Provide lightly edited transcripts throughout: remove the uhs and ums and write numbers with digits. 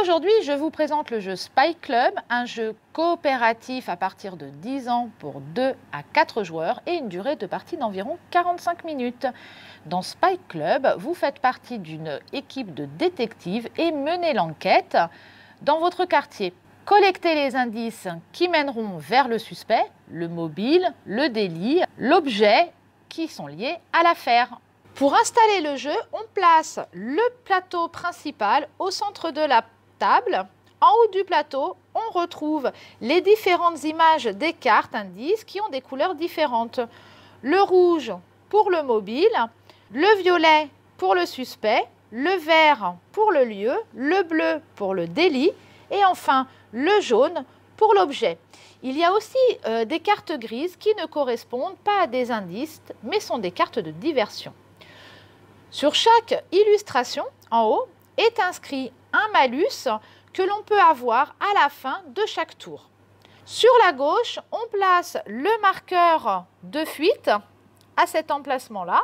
Aujourd'hui, je vous présente le jeu Spike Club, un jeu coopératif à partir de 10 ans pour 2 à 4 joueurs et une durée de partie d'environ 45 minutes. Dans Spike Club, vous faites partie d'une équipe de détectives et menez l'enquête dans votre quartier. Collectez les indices qui mèneront vers le suspect, le mobile, le délit, l'objet qui sont liés à l'affaire. Pour installer le jeu, on place le plateau principal au centre de la table. En haut du plateau, on retrouve les différentes images des cartes indices qui ont des couleurs différentes. Le rouge pour le mobile, le violet pour le suspect, le vert pour le lieu, le bleu pour le délit et enfin le jaune pour l'objet. Il y a aussi des cartes grises qui ne correspondent pas à des indices mais sont des cartes de diversion. Sur chaque illustration, en haut, est inscrit un malus que l'on peut avoir à la fin de chaque tour. Sur la gauche, on place le marqueur de fuite à cet emplacement-là,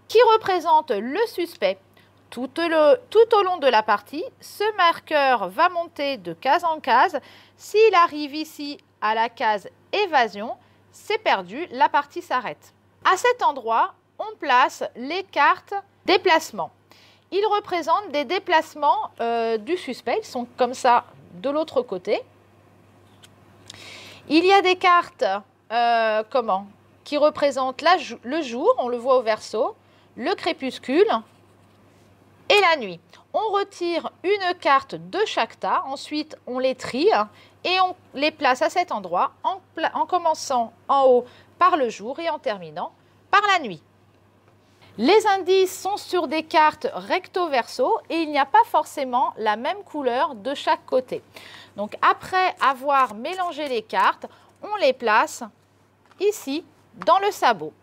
qui représente le suspect. Tout au long de la partie, ce marqueur va monter de case en case. S'il arrive ici à la case évasion, c'est perdu, la partie s'arrête. À cet endroit, on place les cartes déplacement. Ils représentent des déplacements du suspect. Ils sont comme ça de l'autre côté. Il y a des cartes qui représentent le jour, on le voit au verso, le crépuscule et la nuit. On retire une carte de chaque tas. Ensuite, on les trie et on les place à cet endroit en commençant en haut par le jour et en terminant par la nuit. Les indices sont sur des cartes recto-verso et il n'y a pas forcément la même couleur de chaque côté. Donc après avoir mélangé les cartes, on les place ici dans le sabot.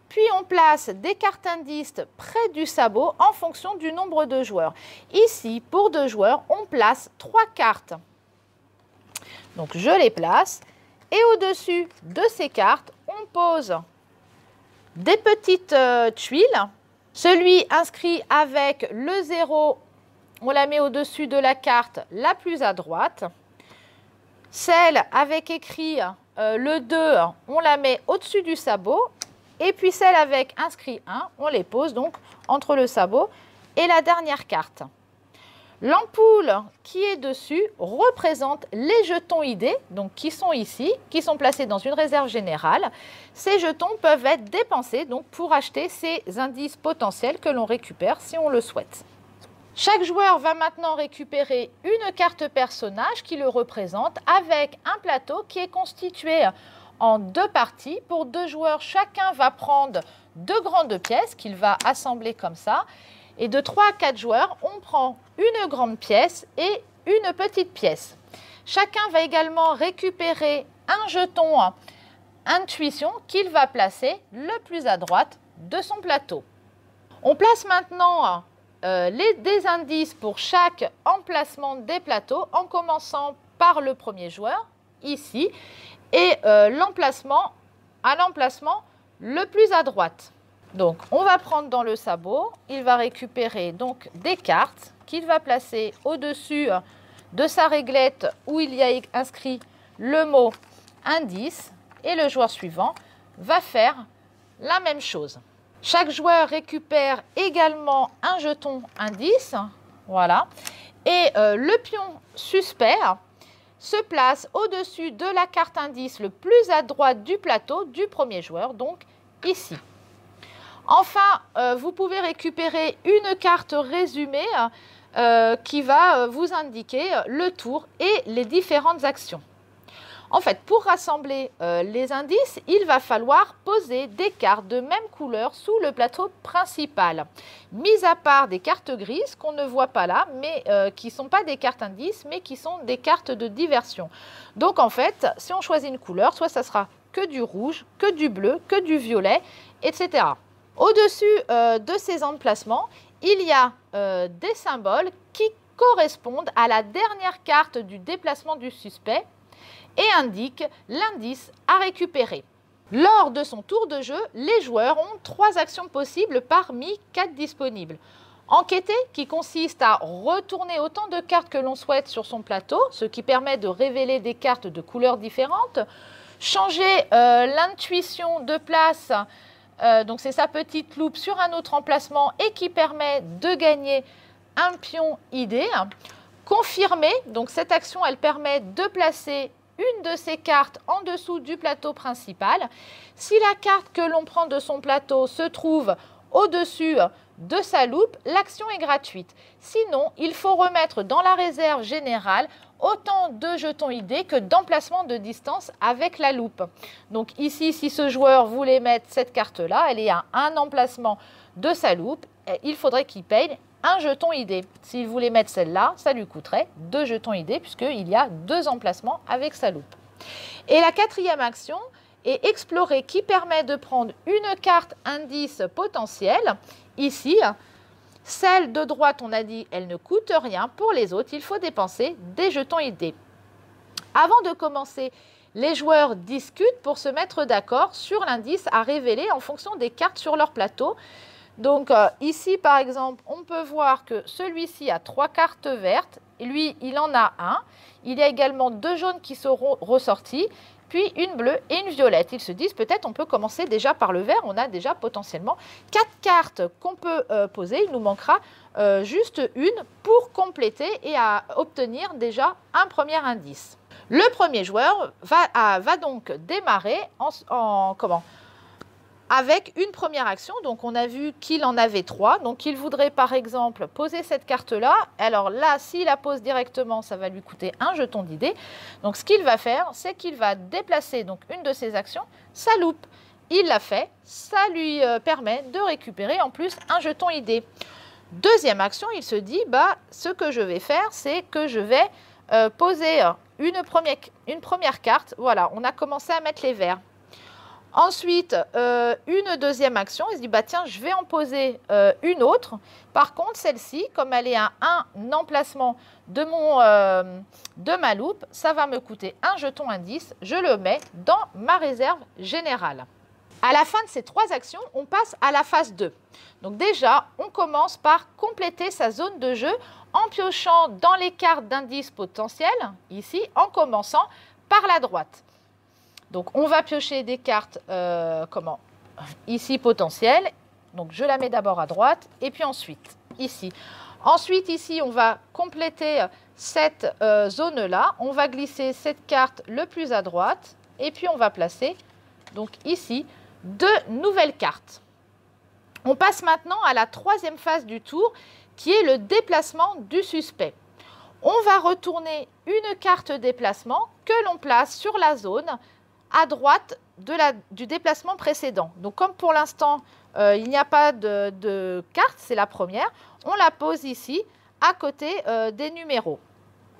Puis on place des cartes indices près du sabot en fonction du nombre de joueurs. Ici, pour 2 joueurs, on place 3 cartes. Donc je les place et au-dessus de ces cartes, on pose des petites tuiles. Celui inscrit avec le 0, on la met au-dessus de la carte la plus à droite. Celle avec écrit le 2, on la met au-dessus du sabot. Et puis celle avec inscrit 1, on les pose donc entre le sabot et la dernière carte. L'ampoule qui est dessus représente les jetons idées, donc qui sont ici, qui sont placés dans une réserve générale. Ces jetons peuvent être dépensés donc, pour acheter ces indices potentiels que l'on récupère si on le souhaite. Chaque joueur va maintenant récupérer une carte personnage qui le représente avec un plateau qui est constitué en 2 parties. Pour 2 joueurs, chacun va prendre 2 grandes pièces qu'il va assembler comme ça. Et de 3 à 4 joueurs, on prend une grande pièce et une petite pièce. Chacun va également récupérer un jeton intuition qu'il va placer le plus à droite de son plateau. On place maintenant des indices pour chaque emplacement des plateaux en commençant par le premier joueur, ici, et l'emplacement le plus à droite. Donc, on va prendre dans le sabot, il va récupérer donc des cartes qu'il va placer au-dessus de sa réglette où il y a inscrit le mot indice et le joueur suivant va faire la même chose. Chaque joueur récupère également un jeton indice, voilà, et le pion suspect se place au-dessus de la carte indice le plus à droite du plateau du premier joueur, donc ici. Enfin, vous pouvez récupérer une carte résumée qui va vous indiquer le tour et les différentes actions. En fait, pour rassembler les indices, il va falloir poser des cartes de même couleur sous le plateau principal. Mis à part des cartes grises qu'on ne voit pas là, mais qui ne sont pas des cartes indices, mais qui sont des cartes de diversion. Donc en fait, si on choisit une couleur, soit ça sera que du rouge, que du bleu, que du violet, etc. Au-dessus de ces emplacements, il y a des symboles qui correspondent à la dernière carte du déplacement du suspect et indiquent l'indice à récupérer. Lors de son tour de jeu, les joueurs ont 3 actions possibles parmi 4 disponibles. Enquêter, qui consiste à retourner autant de cartes que l'on souhaite sur son plateau, ce qui permet de révéler des cartes de couleurs différentes. Changer l'intuition de place, donc c'est sa petite loupe sur un autre emplacement et qui permet de gagner un pion idée. Confirmer, donc cette action, elle permet de placer une de ces cartes en dessous du plateau principal. Si la carte que l'on prend de son plateau se trouve au-dessus de sa loupe, l'action est gratuite. Sinon, il faut remettre dans la réserve générale autant de jetons idées que d'emplacements de distance avec la loupe. Donc ici, si ce joueur voulait mettre cette carte-là, elle est à un emplacement de sa loupe, il faudrait qu'il paye un jeton idée. S'il voulait mettre celle-là, ça lui coûterait 2 jetons idée puisqu'il y a 2 emplacements avec sa loupe. Et la quatrième action est explorer, qui permet de prendre une carte indice potentielle. Ici, celle de droite, on a dit, elle ne coûte rien. Pour les autres, il faut dépenser des jetons idées. Avant de commencer, les joueurs discutent pour se mettre d'accord sur l'indice à révéler en fonction des cartes sur leur plateau. Donc ici, par exemple, on peut voir que celui-ci a 3 cartes vertes. Lui, il en a 1. Il y a également 2 jaunes qui seront ressortis, puis une bleue et une violette. Ils se disent peut-être on peut commencer déjà par le vert. On a déjà potentiellement 4 cartes qu'on peut poser. Il nous manquera juste une pour compléter et à obtenir déjà un premier indice. Le premier joueur va donc démarrer avec une première action. Donc on a vu qu'il en avait 3. Donc il voudrait par exemple poser cette carte-là. Alors là, s'il la pose directement, ça va lui coûter un jeton d'idée. Donc ce qu'il va faire, c'est qu'il va déplacer donc une de ses actions, sa loupe. Il l'a fait, ça lui permet de récupérer en plus un jeton idée. Deuxième action, il se dit, ce que je vais faire, c'est que je vais poser une première carte. Voilà, on a commencé à mettre les verts. Ensuite, une deuxième action, il se dit, tiens, je vais en poser une autre. Par contre, celle-ci, comme elle est à un emplacement de ma loupe, ça va me coûter un jeton indice. Je le mets dans ma réserve générale. À la fin de ces 3 actions, on passe à la phase 2. Donc déjà, on commence par compléter sa zone de jeu en piochant dans les cartes d'indices potentiels, ici, en commençant par la droite. Donc, on va piocher des cartes, ici, potentielles. Donc, je la mets d'abord à droite et puis ensuite, ici. Ensuite, ici, on va compléter cette zone-là. On va glisser cette carte le plus à droite et puis on va placer, donc ici, 2 nouvelles cartes. On passe maintenant à la 3e phase du tour qui est le déplacement du suspect. On va retourner une carte déplacement que l'on place sur la zone à droite du déplacement précédent. Donc comme pour l'instant, il n'y a pas de carte, c'est la première, on la pose ici à côté des numéros.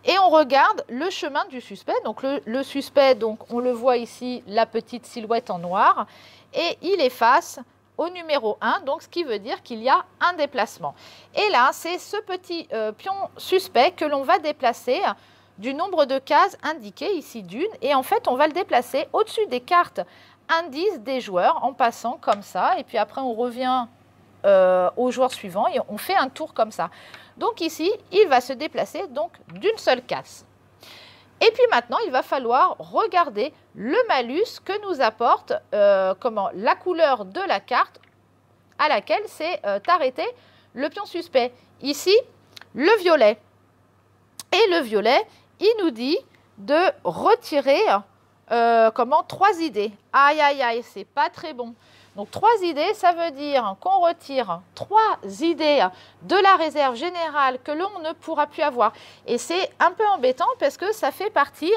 Et on regarde le chemin du suspect. Donc le suspect, donc, on le voit ici, la petite silhouette en noir, et il est face au numéro 1, donc ce qui veut dire qu'il y a un déplacement. Et là, c'est ce petit pion suspect que l'on va déplacer du nombre de cases indiquées ici d'une, et en fait on va le déplacer au-dessus des cartes indices des joueurs en passant comme ça, et puis après on revient au joueur suivant et on fait un tour comme ça. Donc ici il va se déplacer donc d'une seule case. Et puis maintenant il va falloir regarder le malus que nous apporte la couleur de la carte à laquelle s'est arrêté le pion suspect. Ici le violet, et le violet il nous dit de retirer 3 idées. Aïe, aïe, aïe, c'est pas très bon. Donc 3 idées, ça veut dire qu'on retire 3 idées de la réserve générale que l'on ne pourra plus avoir. Et c'est un peu embêtant parce que ça fait partie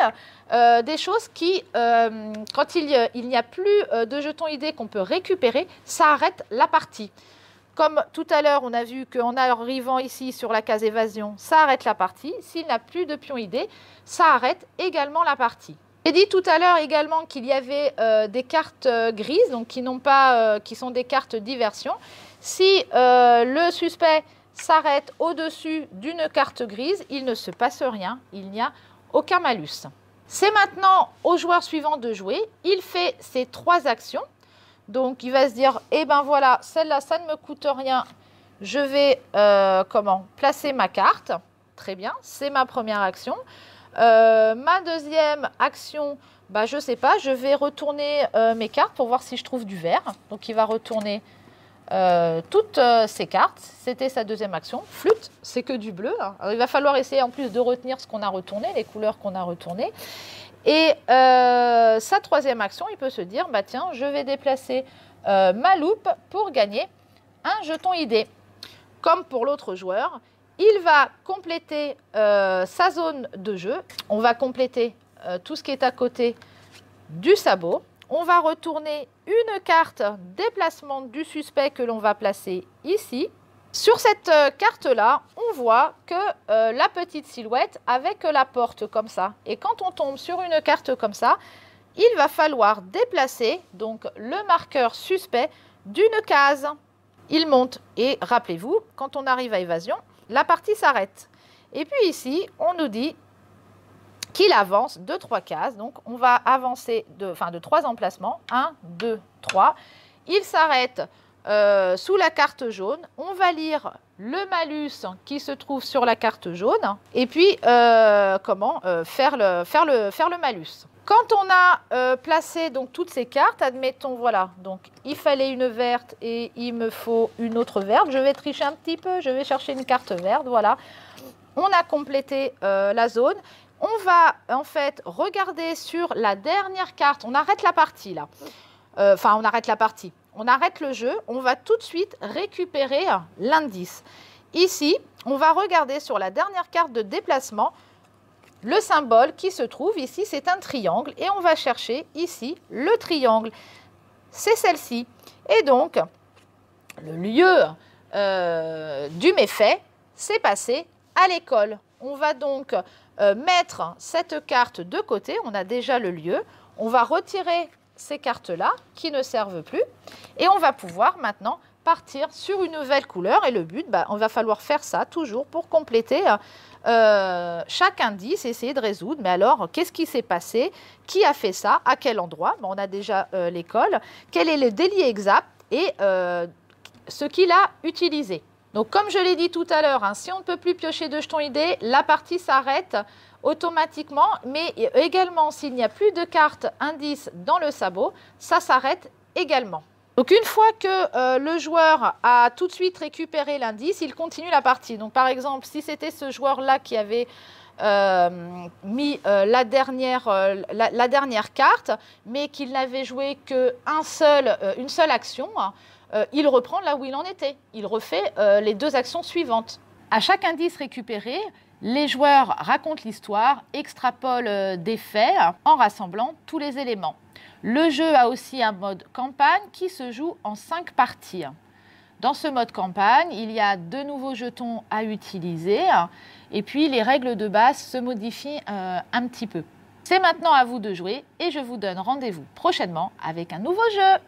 des choses qui, quand il n'y a plus de jetons idées qu'on peut récupérer, ça arrête la partie. Comme tout à l'heure, on a vu qu'en arrivant ici sur la case évasion, ça arrête la partie. S'il n'a plus de pion idée, ça arrête également la partie. J'ai dit tout à l'heure également qu'il y avait des cartes grises, donc qui sont des cartes diversion. Si le suspect s'arrête au-dessus d'une carte grise, il ne se passe rien, il n'y a aucun malus. C'est maintenant au joueur suivant de jouer. Il fait ses 3 actions. Donc, il va se dire, eh ben voilà, celle-là, ça ne me coûte rien. je vais placer ma carte. Très bien, c'est ma première action. Ma deuxième action, bah, je ne sais pas, je vais retourner mes cartes pour voir si je trouve du vert. Donc, il va retourner toutes ces cartes. C'était sa deuxième action. Flûte, c'est que du bleu. Alors, il va falloir essayer en plus de retenir ce qu'on a retourné, les couleurs qu'on a retournées. Et sa troisième action, il peut se dire, bah, tiens, je vais déplacer ma loupe pour gagner un jeton idée. Comme pour l'autre joueur, il va compléter sa zone de jeu. On va compléter tout ce qui est à côté du sabot. On va retourner une carte déplacement du suspect que l'on va placer ici. Sur cette carte-là, on voit que la petite silhouette avec la porte comme ça. Et quand on tombe sur une carte comme ça, il va falloir déplacer donc le marqueur suspect d'une case. Il monte et rappelez-vous, quand on arrive à évasion, la partie s'arrête. Et puis ici, on nous dit qu'il avance de 3 cases. Donc, on va avancer de 3 emplacements. 1, 2, 3. Il s'arrête sous la carte jaune. On va lire le malus qui se trouve sur la carte jaune. Et puis, faire le malus. Quand on a placé donc toutes ces cartes, admettons, voilà, donc il fallait une verte et il me faut une autre verte. Je vais tricher un petit peu, je vais chercher une carte verte, voilà. On a complété la zone. On va en fait regarder sur la dernière carte. On arrête la partie là. On arrête la partie. On arrête le jeu. On va tout de suite récupérer l'indice. Ici, on va regarder sur la dernière carte de déplacement. Le symbole qui se trouve ici, c'est un triangle et on va chercher ici le triangle. C'est celle-ci. Et donc, le lieu du méfait, c'est passé à l'école. On va donc mettre cette carte de côté. On a déjà le lieu. On va retirer ces cartes-là qui ne servent plus et on va pouvoir maintenant partir sur une nouvelle couleur. Et le but, on va falloir faire ça toujours pour compléter chaque indice, essayer de résoudre. Mais alors, qu'est-ce qui s'est passé? Qui a fait ça? À quel endroit? On a déjà l'école. Quel est le délit exact et ce qu'il a utilisé? Donc, comme je l'ai dit tout à l'heure, si on ne peut plus piocher de jetons idées, la partie s'arrête automatiquement. Mais également, s'il n'y a plus de cartes indices dans le sabot, ça s'arrête également. Donc, une fois que le joueur a tout de suite récupéré l'indice, il continue la partie. Donc, par exemple, si c'était ce joueur-là qui avait mis la dernière carte, mais qu'il n'avait joué qu'une seule action, il reprend là où il en était. Il refait les 2 actions suivantes. À chaque indice récupéré, les joueurs racontent l'histoire, extrapolent des faits en rassemblant tous les éléments. Le jeu a aussi un mode campagne qui se joue en 5 parties. Dans ce mode campagne, il y a 2 nouveaux jetons à utiliser et puis les règles de base se modifient un petit peu. C'est maintenant à vous de jouer et je vous donne rendez-vous prochainement avec un nouveau jeu.